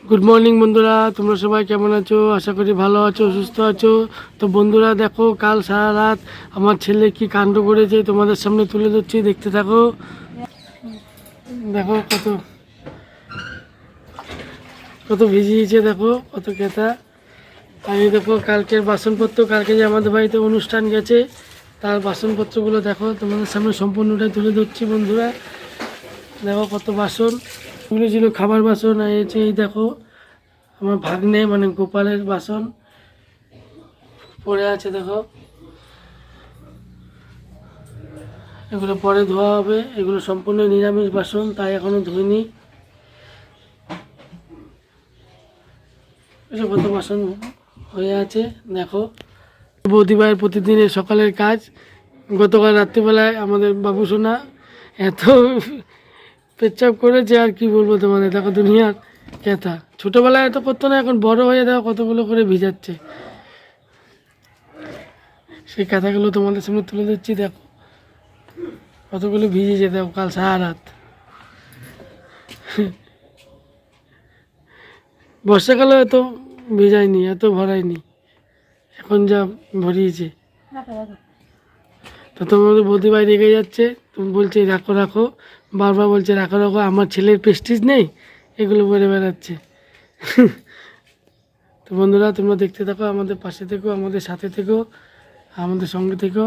Good morning বন্ধুরা, তোমরা সবাই কেমন আছো? আশা করি ভালো আছো, সুস্থ আছো। তো বন্ধুরা দেখো, কাল সারা রাত আমার ছেলে কি কাণ্ড করেছে তোমাদের সামনে তুলে ধরছি, দেখতে থাকো। দেখো কত কত ভিজিয়েছে, দেখো কত কেতা। আর এই দেখো কালকের বাসনপত্র, কালকে যে আমাদের বাড়িতে অনুষ্ঠান গেছে তার বাসনপত্রগুলো দেখো তোমাদের সামনে সম্পূর্ণটাই তুলে ধরছি বন্ধুরা। দেখো কত বাসন, এগুলো ছিল খাবার বাসন। আর এই দেখো আমার ভাগ্নে মানে গোপালের বাসন পড়ে আছে, দেখো এগুলো পরে ধোয়া হবে। এগুলো সম্পূর্ণ নিরামিষ বাসন, তাই এখনো ধুইনি। এসব কত বাসন হয়ে আছে দেখো। বৌদিভাইয়ের প্রতিদিনের সকালের কাজ। গতকাল রাত্রিবেলায় আমাদের বাবু সোনা এত পেচ্ছাপ করেছে, আর কি বলবো তোমাদের। দেখো দুনিয়ার ক্যাথা, ছোটোবেলায় এত করতো না, এখন বড় হয়ে দেখো কতগুলো করে ভিজাচ্ছে। সেই কাঁথাগুলো তোমাদের সামনে তুলে দিচ্ছি, দেখো কতগুলো ভিজেছে। দেখো কাল সারা রাত, বর্ষাকালে এত ভিজায়নি, এত ভরায়নি, এখন যা ভরিয়েছে। তো তোমাদের বৌদিভাই রেগে যাচ্ছে, তুমি বলছে রাখো রাখো, বারবার বলছে রাখো রাখো। আমার ছেলের প্রেস্টিজ নেই, এগুলো বলে বেড়াচ্ছে। তো বন্ধুরা তোমরা দেখতে থাকো, আমাদের পাশে থেকো, আমাদের সাথে থেকো, আমাদের সঙ্গে থেকো।